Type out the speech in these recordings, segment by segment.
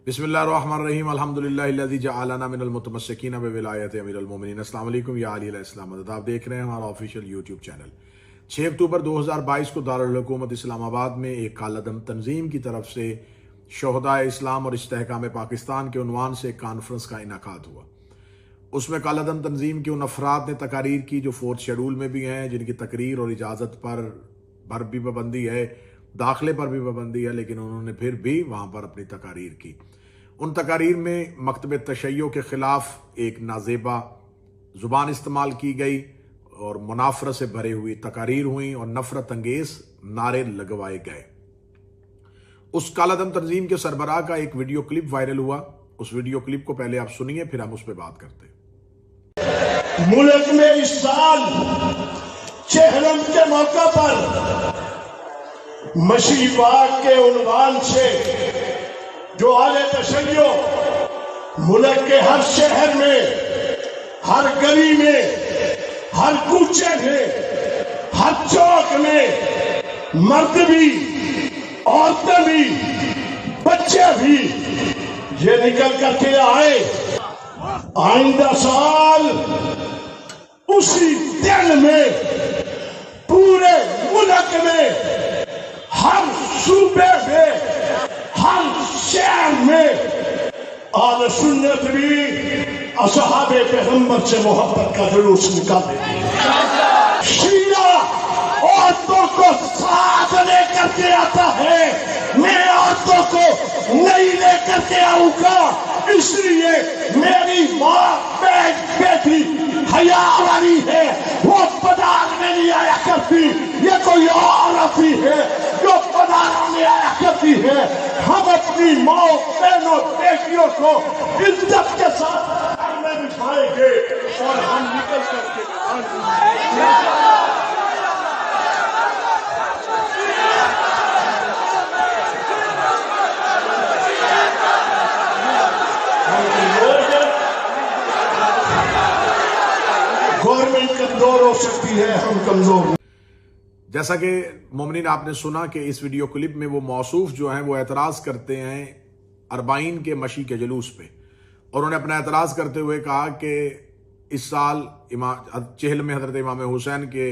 بسم اللہ الرحمن الرحیم الحمدللہ الذی جعلنا من المتمسکین بولایت امیر المومنین۔ السلام علیکم یا علی علیہ السلام۔ آپ دیکھ رہے ہیں ہمارا آفیشیل یوٹیوب چینل۔ 6 اکتوبر 2022 کو دارالحکومت اسلام آباد میں ایک کالعدم تنظیم کی طرف سے شہدائے اسلام اور استحکام پاکستان کے عنوان سے ایک کانفرنس کا انعقاد ہوا۔ اس میں کالعدم تنظیم کے ان افراد نے تقاریر کی جو 4 شیڈول میں بھی ہیں، جن کی تقریر اور اجازت پر بھی پابندی ہے، داخلے پر بھی پابندی ہے، لیکن انہوں نے پھر بھی وہاں پر اپنی تقاریر کی۔ ان تقاریر میں مکتب تشیع کے خلاف ایک نازیبا زبان استعمال کی گئی اور منافرت سے بھری ہوئی تقاریر ہوئیں اور نفرت انگیز نعرے لگوائے گئے۔ اس کالعدم تنظیم کے سربراہ کا ایک ویڈیو کلپ وائرل ہوا۔ اس ویڈیو کلپ کو پہلے آپ سنیے، پھر ہم اس پہ بات کرتے ہیں۔ ملک میں اس سال چہرم کے موقع پر مسیح پاک کے عنوان سے جو اہل تشیع ملک کے ہر شہر میں، ہر گلی میں، ہر کوچے میں، ہر چوک میں، مرد بھی، عورتیں بھی، بچے بھی یہ نکل کر کے آئے، آئندہ سال اسی دن میں پورے ملک میں ہر صوبے میں، ہر شہر میں اہل سنت بھی اصحاب پیغمبر سے محبت کا جلوس نکالے گی۔ شیعہ عورتوں کو ساتھ لے کر کے آتا ہے، میں عورتوں کو نہیں لے کر کے آؤں گا، اس لیے میری ماں بیٹی حیا والی ہے، وہ بازار میں نہیں آیا کرتی، یہ کوئی اور آتی ہے جو بازاروں میں آیا کرتی ہے۔ ہم اپنی ماں بہنوں بیٹیوں کو عزت کے ساتھ گھر میں بٹھائیں گے اور ہم نکل کر کے گورنمنٹ کمزور ہو سکتی ہے، ہم کمزور۔ جیسا کہ مومنین آپ نے سنا کہ اس ویڈیو کلپ میں وہ موصوف جو ہیں وہ اعتراض کرتے ہیں اربعین کے مشی کے جلوس پہ، اور انہوں نے اپنا اعتراض کرتے ہوئے کہا کہ اس سال چہل میں حضرت امام حسین کے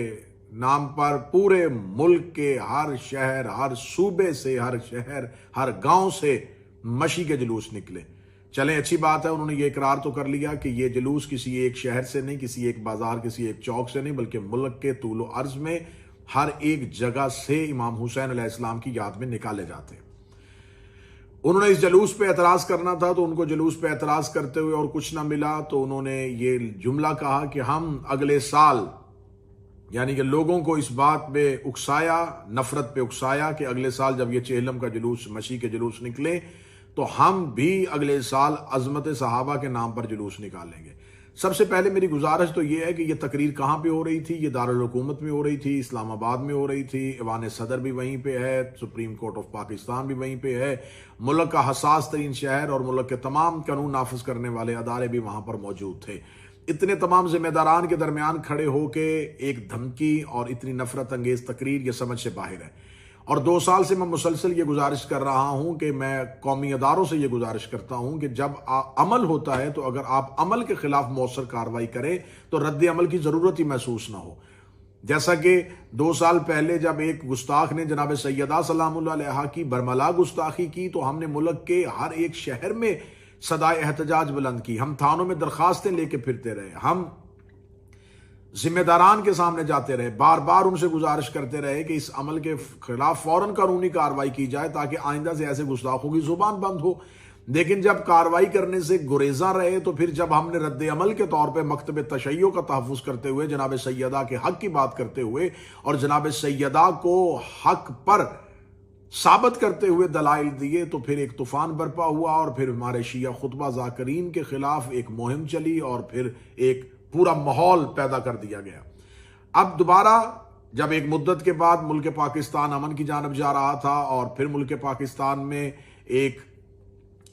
نام پر پورے ملک کے ہر شہر، ہر صوبے سے، ہر شہر، ہر گاؤں سے مشی کے جلوس نکلے۔ چلیں اچھی بات ہے، انہوں نے یہ اقرار تو کر لیا کہ یہ جلوس کسی ایک شہر سے نہیں، کسی ایک بازار، کسی ایک چوک سے نہیں، بلکہ ملک کے طول و عرض میں ہر ایک جگہ سے امام حسین علیہ السلام کی یاد میں نکالے جاتے ہیں۔ انہوں نے اس جلوس پہ اعتراض کرنا تھا تو ان کو جلوس پہ اعتراض کرتے ہوئے اور کچھ نہ ملا تو انہوں نے یہ جملہ کہا کہ ہم اگلے سال، یعنی کہ لوگوں کو اس بات پہ اکسایا، نفرت پہ اکسایا کہ اگلے سال جب یہ چہلم کا جلوس، مشی کے جلوس نکلے تو ہم بھی اگلے سال عظمت صحابہ کے نام پر جلوس نکالیں گے۔ سب سے پہلے میری گزارش تو یہ ہے کہ یہ تقریر کہاں پہ ہو رہی تھی؟ یہ دارالحکومت میں ہو رہی تھی، اسلام آباد میں ہو رہی تھی، ایوان صدر بھی وہیں پہ ہے، سپریم کورٹ آف پاکستان بھی وہیں پہ ہے، ملک کا حساس ترین شہر اور ملک کے تمام قانون نافذ کرنے والے ادارے بھی وہاں پر موجود تھے۔ اتنے تمام ذمہ داران کے درمیان کھڑے ہو کے ایک دھمکی اور اتنی نفرت انگیز تقریر، یہ سمجھ سے باہر ہے۔ اور 2 سال سے میں مسلسل یہ گزارش کر رہا ہوں کہ میں قومی اداروں سے یہ گزارش کرتا ہوں کہ جب عمل ہوتا ہے تو اگر آپ عمل کے خلاف مؤثر کارروائی کریں تو رد عمل کی ضرورت ہی محسوس نہ ہو۔ جیسا کہ 2 سال پہلے جب ایک گستاخ نے جناب سیدہ سلام اللہ علیہا کی برملا گستاخی کی تو ہم نے ملک کے ہر ایک شہر میں صدائے احتجاج بلند کی، ہم تھانوں میں درخواستیں لے کے پھرتے رہے، ہم ذمہ داران کے سامنے جاتے رہے، بار بار ان سے گزارش کرتے رہے کہ اس عمل کے خلاف فوراً قانونی کارروائی کی جائے تاکہ آئندہ سے ایسے گستاخوں کی زبان بند ہو۔ لیکن جب کارروائی کرنے سے گریزاں رہے تو پھر جب ہم نے رد عمل کے طور پہ مکتب تشیع کا تحفظ کرتے ہوئے، جناب سیدہ کے حق کی بات کرتے ہوئے اور جناب سیدہ کو حق پر ثابت کرتے ہوئے دلائل دیے تو پھر ایک طوفان برپا ہوا اور پھر ہمارے شیعہ خطبہ ذاکرین کے خلاف ایک مہم چلی اور پھر ایک پورا ماحول پیدا کر دیا گیا۔ اب دوبارہ جب ایک مدت کے بعد ملک پاکستان امن کی جانب جا رہا تھا اور پھر ملک پاکستان میں ایک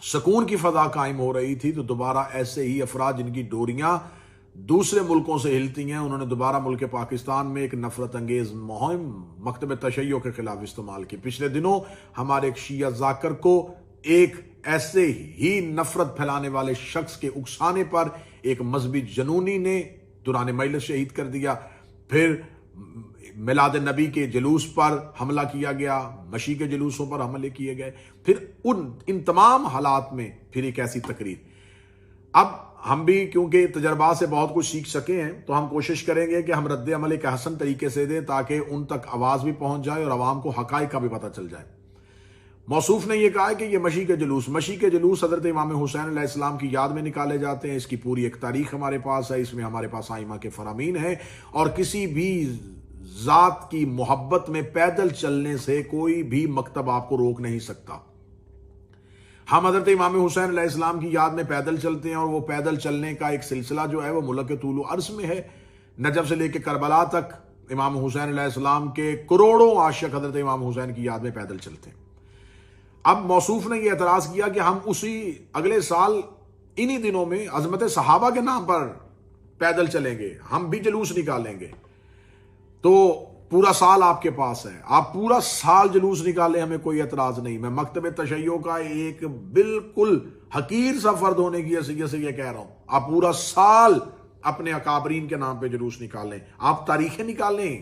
سکون کی فضا قائم ہو رہی تھی تو دوبارہ ایسے ہی افراد جن کی ڈوریاں دوسرے ملکوں سے ہلتی ہیں، انہوں نے دوبارہ ملک پاکستان میں ایک نفرت انگیز مہم مکتب تشیع کے خلاف استعمال کی۔ پچھلے دنوں ہمارے ایک شیعہ ذاکر کو ایک ایسے ہی نفرت پھیلانے والے شخص کے اکسانے پر ایک مذہبی جنونی نے دوران مجلس شہید کر دیا، پھر میلاد نبی کے جلوس پر حملہ کیا گیا، مشی کے جلوسوں پر حملے کیے گئے، پھر ان تمام حالات میں پھر ایک ایسی تقریر۔ اب ہم بھی کیونکہ تجربات سے بہت کچھ سیکھ سکے ہیں تو ہم کوشش کریں گے کہ ہم رد عمل ایک حسن طریقے سے دیں تاکہ ان تک آواز بھی پہنچ جائے اور عوام کو حقائق کا بھی پتہ چل جائے۔ موصوف نے یہ کہا کہ یہ مشی کے جلوس حضرت امام حسین علیہ السلام کی یاد میں نکالے جاتے ہیں، اس کی پوری ایک تاریخ ہمارے پاس ہے، اس میں ہمارے پاس ائمہ کے فرامین ہیں، اور کسی بھی ذات کی محبت میں پیدل چلنے سے کوئی بھی مکتب آپ کو روک نہیں سکتا۔ ہم حضرت امام حسین علیہ السلام کی یاد میں پیدل چلتے ہیں، اور وہ پیدل چلنے کا ایک سلسلہ جو ہے وہ ملک کے طول و عرض میں ہے، نجف سے لے کے کربلا تک امام حسین علیہ السلام کے کروڑوں عاشق حضرت امام حسین کی یاد میں پیدل چلتے ہیں۔ اب موصوف نے یہ اعتراض کیا کہ ہم اسی اگلے سال انہی دنوں میں عظمت صحابہ کے نام پر پیدل چلیں گے، ہم بھی جلوس نکالیں گے۔ تو پورا سال آپ کے پاس ہے، آپ پورا سال جلوس نکالیں، ہمیں کوئی اعتراض نہیں۔ میں مکتب تشیع کا ایک بالکل حقیر سا فرد ہونے کی حیثیت سے یہ کہہ رہا ہوں، آپ پورا سال اپنے اکابرین کے نام پہ جلوس نکالیں، آپ تاریخیں نکالیں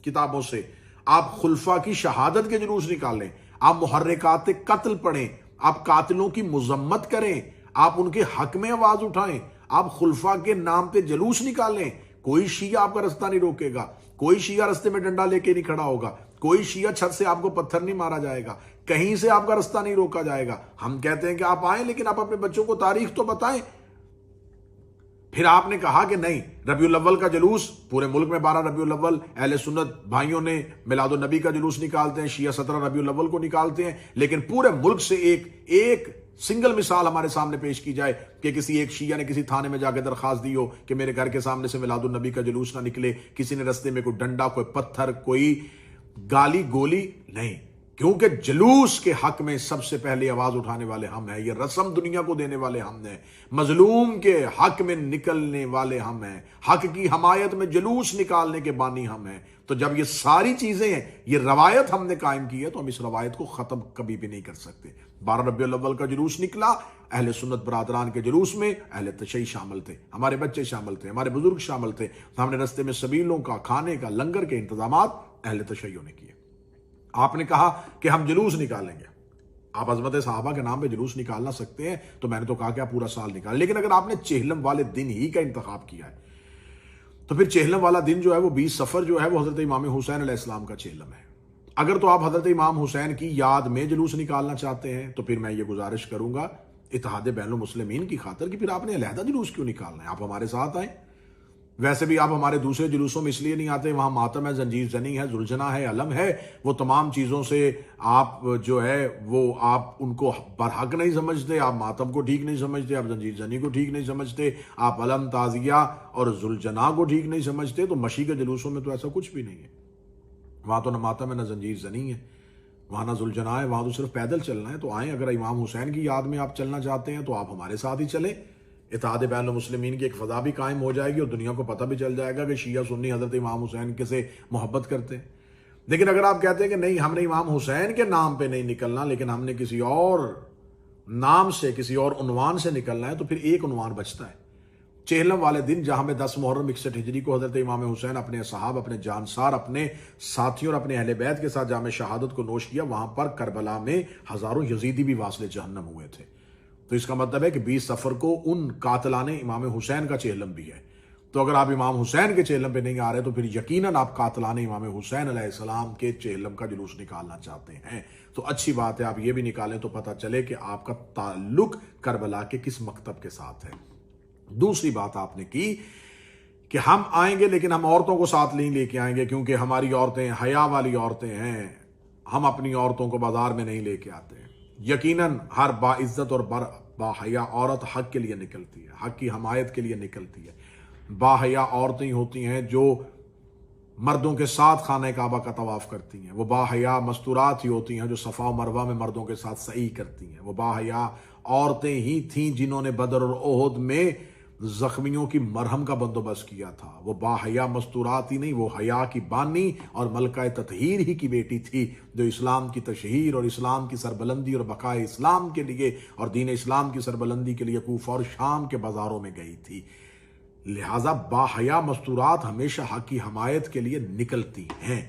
کتابوں سے، آپ خلفاء کی شہادت کے جلوس نکالیں، آپ محرکات قتل پڑھیں، آپ قاتلوں کی مذمت کریں، آپ ان کے حق میں آواز اٹھائیں، آپ خلفاء کے نام پہ جلوس نکالیں۔ کوئی شیعہ آپ کا رستہ نہیں روکے گا، کوئی شیعہ رستے میں ڈنڈا لے کے نہیں کھڑا ہوگا، کوئی شیعہ چھت سے آپ کو پتھر نہیں مارا جائے گا، کہیں سے آپ کا رستہ نہیں روکا جائے گا۔ ہم کہتے ہیں کہ آپ آئیں، لیکن آپ اپنے بچوں کو تاریخ تو بتائیں۔ پھر آپ نے کہا کہ نہیں، ربیع الاول کا جلوس پورے ملک میں 12 ربیع الاول اہل سنت بھائیوں نے میلاد النبی کا جلوس نکالتے ہیں، شیعہ 17 ربیع الاول کو نکالتے ہیں، لیکن پورے ملک سے ایک سنگل مثال ہمارے سامنے پیش کی جائے کہ کسی ایک شیعہ نے کسی تھانے میں جا کے درخواست دی ہو کہ میرے گھر کے سامنے سے میلاد النبی کا جلوس نہ نکلے، کسی نے رستے میں کوئی ڈنڈا، کوئی پتھر، کوئی گالی گولی نہیں، کیونکہ جلوس کے حق میں سب سے پہلے آواز اٹھانے والے ہم ہیں، یہ رسم دنیا کو دینے والے ہم ہیں، مظلوم کے حق میں نکلنے والے ہم ہیں، حق کی حمایت میں جلوس نکالنے کے بانی ہم ہیں۔ تو جب یہ ساری چیزیں ہیں، یہ روایت ہم نے قائم کی ہے، تو ہم اس روایت کو ختم کبھی بھی نہیں کر سکتے۔ 12 ربیع الاول کا جلوس نکلا، اہل سنت برادران کے جلوس میں اہل تشیع شامل تھے، ہمارے بچے شامل تھے، ہمارے بزرگ شامل تھے، ہم نے رستے میں سبیلوں کا، کھانے کا، لنگر کے انتظامات اہل تشیع نے کیے۔ آپ نے کہا کہ ہم جلوس نکالیں گے، آپ عظمت صحابہ کے نام پہ جلوس نکال نہ سکتے ہیں، تو میں نے تو کہا کہ آپ پورا سال نکالیں، لیکن اگر آپ نے چہلم والے دن ہی کا انتخاب کیا ہے تو پھر چہلم والا دن جو ہے وہ 20 صفر جو ہے وہ حضرت امام حسین علیہ السلام کا چہلم ہے۔ اگر تو آپ حضرت امام حسین کی یاد میں جلوس نکالنا چاہتے ہیں تو پھر میں یہ گزارش کروں گا اتحاد بین المسلمین کی خاطر کہ پھر آپ نے علیحدہ جلوس کیوں نکالنا ہے، آپ ہمارے ساتھ آئیں۔ ویسے بھی آپ ہمارے دوسرے جلوسوں میں اس لیے نہیں آتے، وہاں ماتم ہے، زنجیر زنی ہے، ذوالجناح ہے، علم ہے، وہ تمام چیزوں سے آپ جو ہے وہ آپ ان کو برحق نہیں سمجھتے، آپ ماتم کو ٹھیک نہیں سمجھتے، آپ زنجیر زنی کو ٹھیک نہیں سمجھتے، آپ علم، تعزیہ اور ذوالجناح کو ٹھیک نہیں سمجھتے۔ تو مشی کے جلوسوں میں تو ایسا کچھ بھی نہیں ہے، وہاں تو نہ ماتم ہے، نہ زنجیر زنی ہے، وہاں نہ ذوالجناح ہے، وہاں تو صرف پیدل چلنا ہے۔ تو آئیں، اگر امام حسین کی یاد میں آپ چلنا چاہتے ہیں تو آپ ہمارے ساتھ ہی چلیں، اتحاد بین المسلمین کی ایک فضا بھی قائم ہو جائے گی اور دنیا کو پتہ بھی چل جائے گا کہ شیعہ سنی حضرت امام حسین کے سے محبت کرتے ہیں۔ لیکن اگر آپ کہتے ہیں کہ نہیں، ہم نے امام حسین کے نام پہ نہیں نکلنا، لیکن ہم نے کسی اور نام سے، کسی اور عنوان سے نکلنا ہے، تو پھر ایک عنوان بچتا ہے۔ چہلم والے دن جہاں میں 10 محرم 61 ہجری کو حضرت امام حسین اپنے اصحاب، اپنے جانسار، اپنے ساتھیوں اور اپنے اہل بیت کے ساتھ جام شہادت کو نوش کیا، وہاں پر کربلا میں ہزاروں یزیدی بھی واصل جہنم ہوئے تھے۔ تو اس کا مطلب ہے کہ 20 صفر کو ان قاتلان امام حسین کا چہلم بھی ہے۔ تو اگر آپ امام حسین کے چہلم پہ نہیں آ رہے تو پھر یقیناً آپ قاتلان امام حسین علیہ السلام کے چہلم کا جلوس نکالنا چاہتے ہیں۔ تو اچھی بات ہے، آپ یہ بھی نکالیں تو پتہ چلے کہ آپ کا تعلق کربلا کے کس مکتب کے ساتھ ہے۔ دوسری بات آپ نے کی کہ ہم آئیں گے لیکن ہم عورتوں کو ساتھ نہیں لے کے آئیں گے، کیونکہ ہماری عورتیں حیا والی عورتیں ہیں، ہم اپنی عورتوں کو بازار میں نہیں لے کے آتے ہیں۔ یقیناً ہر باعزت اور باحیا عورت حق کے لیے نکلتی ہے، حق کی حمایت کے لیے نکلتی ہے۔ باحیا عورتیں ہوتی ہیں جو مردوں کے ساتھ خانہ کعبہ کا طواف کرتی ہیں، وہ باحیا مستورات ہی ہوتی ہیں جو صفا و مروہ میں مردوں کے ساتھ سعی کرتی ہیں، وہ باحیا عورتیں ہی تھیں جنہوں نے بدر اور احد میں زخمیوں کی مرہم کا بندوبست کیا تھا. وہ باحیا مستورات ہی نہیں، وہ حیا کی بانی اور ملکہ تطہیر ہی کی بیٹی تھی، جو اسلام کی تشہیر اور اسلام کی سربلندی اور بقائے اسلام کے لیے اور دین اسلام کی سربلندی کے لیے کوفہ اور شام کے بازاروں میں گئی تھی. لہٰذا باحیا مستورات ہمیشہ حق کی حمایت کے لیے نکلتی ہیں.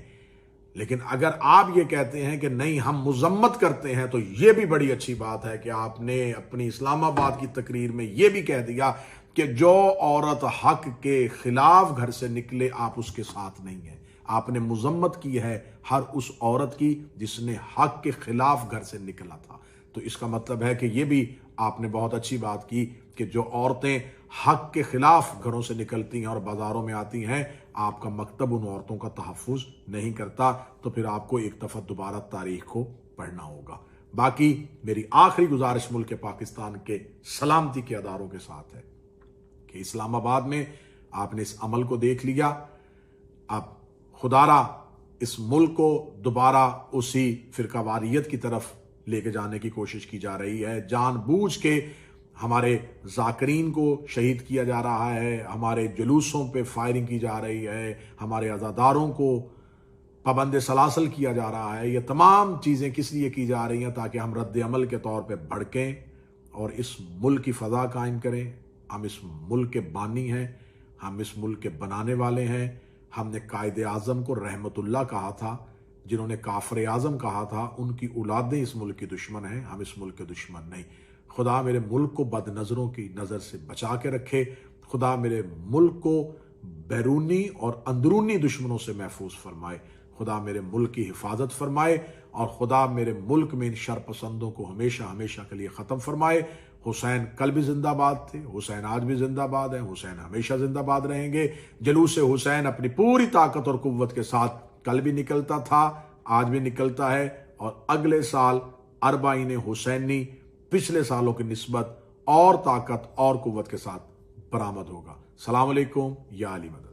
لیکن اگر آپ یہ کہتے ہیں کہ نہیں ہم مذمت کرتے ہیں، تو یہ بھی بڑی اچھی بات ہے کہ آپ نے اپنی اسلام آباد کی تقریر میں یہ بھی کہہ دیا کہ جو عورت حق کے خلاف گھر سے نکلے آپ اس کے ساتھ نہیں ہیں. آپ نے مذمت کی ہے ہر اس عورت کی جس نے حق کے خلاف گھر سے نکلا تھا. تو اس کا مطلب ہے کہ یہ بھی آپ نے بہت اچھی بات کی کہ جو عورتیں حق کے خلاف گھروں سے نکلتی ہیں اور بازاروں میں آتی ہیں، آپ کا مکتب ان عورتوں کا تحفظ نہیں کرتا. تو پھر آپ کو ایک دفعہ دوبارہ تاریخ کو پڑھنا ہوگا. باقی میری آخری گزارش ملک پاکستان کے سلامتی کے اداروں کے ساتھ ہے کہ اسلام آباد میں آپ نے اس عمل کو دیکھ لیا. آپ خدارا اس ملک کو دوبارہ اسی فرقہ واریت کی طرف لے کے جانے کی کوشش کی جا رہی ہے. جان بوجھ کے ہمارے ذاکرین کو شہید کیا جا رہا ہے، ہمارے جلوسوں پہ فائرنگ کی جا رہی ہے، ہمارے عزاداروں کو پابند سلاسل کیا جا رہا ہے. یہ تمام چیزیں کس لیے کی جا رہی ہیں؟ تاکہ ہم رد عمل کے طور پہ بھڑکیں اور اس ملک کی فضا قائم کریں. ہم اس ملک کے بانی ہیں، ہم اس ملک کے بنانے والے ہیں. ہم نے قائد اعظم کو رحمت اللہ کہا تھا، جنہوں نے کافر اعظم کہا تھا ان کی اولادیں اس ملک کی دشمن ہیں. ہم اس ملک کے دشمن نہیں. خدا میرے ملک کو بد نظروں کی نظر سے بچا کے رکھے. خدا میرے ملک کو بیرونی اور اندرونی دشمنوں سے محفوظ فرمائے. خدا میرے ملک کی حفاظت فرمائے اور خدا میرے ملک میں ان شر پسندوں کو ہمیشہ ہمیشہ کے لیے ختم فرمائے. حسین کل بھی زندہ باد تھے، حسین آج بھی زندہ باد ہیں، حسین ہمیشہ زندہ باد رہیں گے. جلوس حسین اپنی پوری طاقت اور قوت کے ساتھ کل بھی نکلتا تھا، آج بھی نکلتا ہے، اور اگلے سال اربعین حسینی پچھلے سالوں کی نسبت اور طاقت اور قوت کے ساتھ برآمد ہوگا. السلام علیکم یا علی مدد.